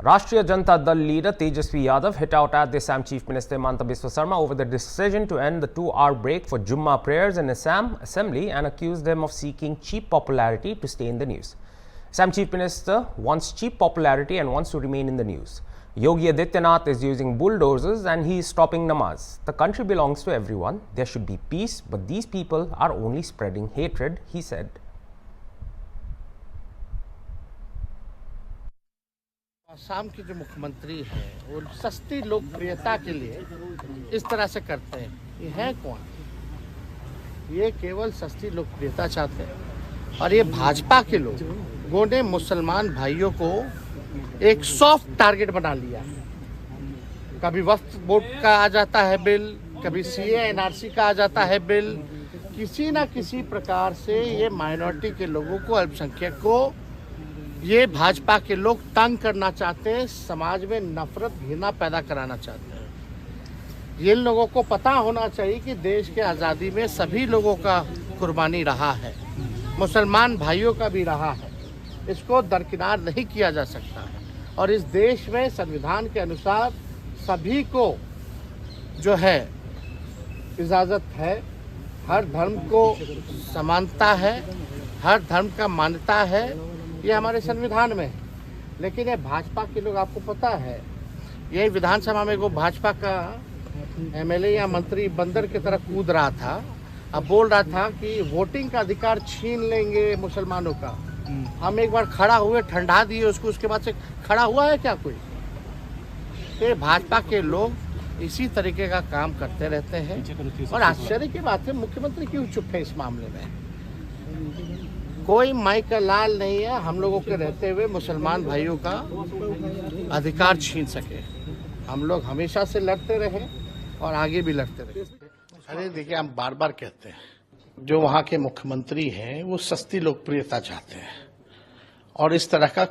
Rashtriya Janata Dal leader Tejasvi Yadav hit out at the Assam Chief Minister Himanta Biswa Sarma over the decision to end the 2-hour break for Jummah prayers in Assam Assembly and accused them of seeking cheap popularity to stay in the news. Assam Chief Minister wants cheap popularity and wants to remain in the news. Yogi Adityanath is using bulldozers and he is stopping namaz. The country belongs to everyone. There should be peace, but these people are only spreading hatred, he said. Assam के जो मुख्यमंत्री हैं वो सस्ती लोकप्रियता के लिए इस तरह से करते हैं। ये है कौन? ये केवल सस्ती लोकप्रियता चाहते हैं और ये भाजपा के लोगों ने मुसलमान भाइयों को एक सॉफ्ट टारगेट बना लिया। कभी वक्फ बोर्ड का आ जाता है बिल, कभी सीए एनआरसी का आ जाता है बिल। किसी ना किसी प्रकार से ये माइनॉरिटी के लोगों को, अल्पसंख्यक को ये भाजपा के लोग तंग करना चाहते हैं, समाज में नफरत घृणा पैदा कराना चाहते हैं। ये लोगों को पता होना चाहिए कि देश के आज़ादी में सभी लोगों का कुर्बानी रहा है, मुसलमान भाइयों का भी रहा है। इसको दरकिनार नहीं किया जा सकता है और इस देश में संविधान के अनुसार सभी को जो है इजाज़त है, हर धर्म को समानता है, हर धर्म का मान्यता है, ये हमारे संविधान में है। लेकिन ये भाजपा के लोग, आपको पता है, ये विधानसभा में वो भाजपा का एमएलए या मंत्री बंदर की तरह कूद रहा था। अब बोल रहा था कि वोटिंग का अधिकार छीन लेंगे मुसलमानों का। हम एक बार खड़ा हुए, ठंडा दिए उसको, उसके बाद से खड़ा हुआ है क्या कोई? तो भाजपा के लोग इसी तरीके का काम करते रहते हैं और आश्चर्य की बात है, मुख्यमंत्री क्यों चुप है इस मामले में? कोई माई का लाल नहीं है हम लोगों के रहते हुए मुसलमान भाइयों का अधिकार छीन सके। हम लोग हमेशा से लड़ते रहे और आगे भी लड़ते रहे। अरे देखिए, हम बार बार कहते हैं, जो वहाँ के मुख्यमंत्री हैं वो सस्ती लोकप्रियता चाहते हैं और इस तरह का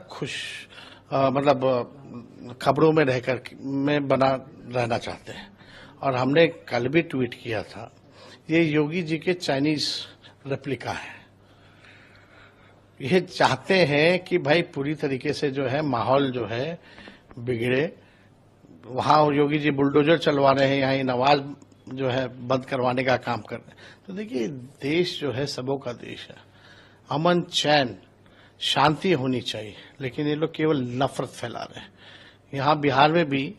मतलब खबरों में रहकर में बना रहना चाहते हैं। और हमने कल भी ट्वीट किया था, ये योगी जी के चाइनीज रेप्लिका है। ये चाहते हैं कि भाई पूरी तरीके से जो है माहौल जो है बिगड़े। वहाँ योगी जी बुलडोजर चलवा रहे हैं, यहाँ नवाज जो है बंद करवाने का काम कर रहे हैं। तो देखिए, देश जो है सबों का देश है, अमन चैन शांति होनी चाहिए, लेकिन ये लोग केवल नफरत फैला रहे हैं। यहाँ बिहार में भी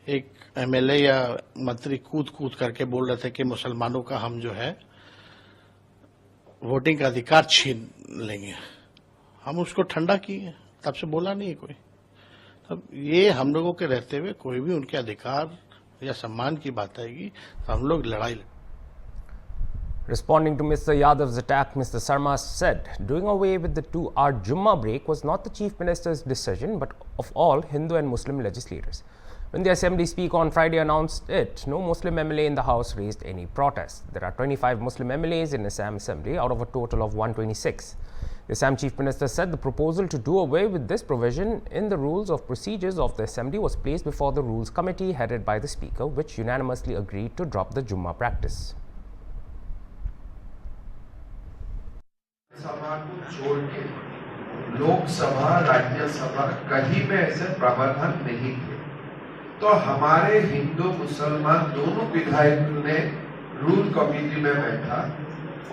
एक एमएलए या मंत्री कूद कूद करके बोल रहे थे कि मुसलमानों का हम जो है वोटिंग का अधिकार छीन लेंगे। हम उसको ठंडा किए, तब से बोला नहीं कोई। तब ये हम लोगों के रहते हुए कोई भी उनके अधिकार या सम्मान की बात आएगी तो हम लोग लड़ाई। Responding to Mr. Yadav's attack, Mr. Sarma said doing away with the 2-hour Jummah break was not the Chief Minister's decision but of all Hindu and Muslim legislators. When the Assembly Speaker on Friday announced it, no Muslim MLA in the House raised any protest. There are 25 Muslim MLAs in Assam Assembly out of a total of 126. The Assam Chief Minister said the proposal to do away with this provision in the rules of procedures of the Assembly was placed before the Rules Committee headed by the Speaker, which unanimously agreed to drop the Jummah practice. सभा को छोड़ के लोकसभा, राज्यसभा कहीं में ऐसे प्रावधान नहीं थे। तो हमारे हिंदू मुसलमान दोनों विधायकों ने रूल कमेटी में बैठा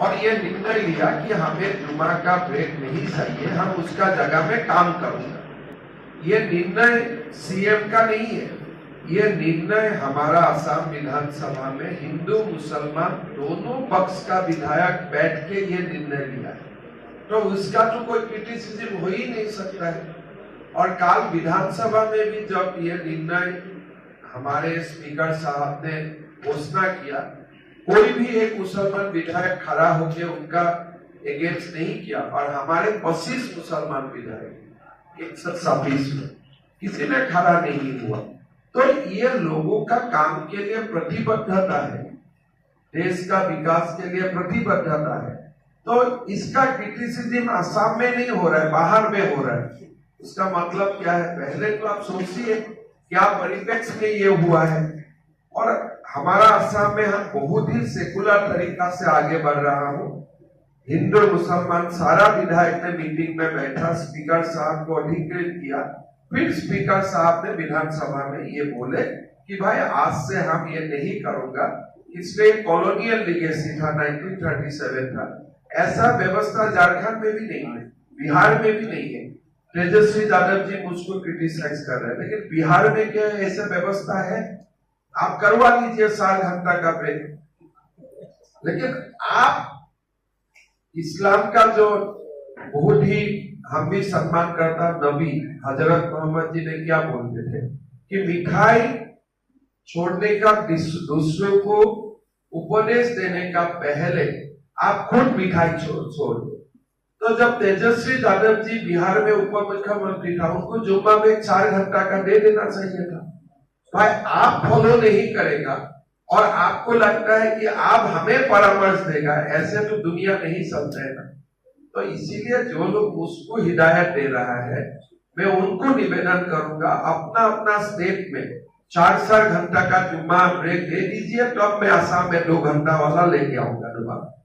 और ये निर्णय लिया कि हमें जुम्मा का ब्रेक नहीं चाहिए, हम उसका जगह में काम करूंगा। ये निर्णय सीएम का नहीं है, ये निर्णय हमारा असम विधानसभा में हिंदू मुसलमान दोनों पक्ष का विधायक बैठ के ये निर्णय लिया है। तो उसका तो कोई क्रिटिसिज्म हो ही नहीं सकता है। और कल विधानसभा में भी जब ये निर्णय हमारे स्पीकर साहब ने घोषणा किया, कोई भी एक मुसलमान विधायक खड़ा होकर उनका अगेंस्ट नहीं किया और हमारे 25 मुसलमान विधायक 126 में किसी ने खड़ा नहीं हुआ। तो ये लोगों का काम के लिए प्रतिबद्धता है, देश का विकास के लिए प्रतिबद्धता है। तो इसका क्रिटिसिज्म असम में नहीं हो रहा है, बाहर में हो रहा है। इसका मतलब क्या है? पहले तो आप सोचिए क्या परिप्रेक्ष्य में ये हुआ है। और हमारा असम में हम बहुत ही सेकुलर तरीका से आगे बढ़ रहा हूँ। हिंदू मुसलमान सारा विधायक ने मीटिंग में बैठा, स्पीकर साहब को अधिकृत किया। फिर स्पीकर साहब ने विधानसभा में ये बोले कि भाई आज से हम ये नहीं करूंगा, इसलिए कॉलोनियल लीगेसी था, 1937 था। ऐसा व्यवस्था झारखंड में भी नहीं है, बिहार में भी नहीं है। तेजस्वी यादव जी मुझको क्रिटिसाइज कर रहे हैं, लेकिन बिहार में क्या ऐसा व्यवस्था है? आप करवा लीजिए 7 घंटा का ब्रेक। लेकिन आप इस्लाम का जो बहुत ही हम भी सम्मान करता नबी हजरत मोहम्मद जी ने क्या बोलते थे कि मिठाई छोड़ने का दूसरों को उपदेश देने का पहले आप खुद मिठाई छोड़ दो। तो जब तेजस्वी यादव जी बिहार में उप मुख्यमंत्री था, उनको जुम्मा में 4 घंटा का दे देना चाहिए था। भाई आप फॉलो नहीं करेगा और आपको लगता है कि आप हमें परामर्श देगा, ऐसे तो दुनिया नहीं समझेगा। तो इसीलिए जो लोग उसको हिदायत दे रहा है, मैं उनको निवेदन करूंगा अपना अपना स्टेट में 4-4 घंटा का जुम्मा ब्रेक दे दीजिए, तो अब मैं आसाम में 2 घंटा वाला लेके आऊंगा दोबारा।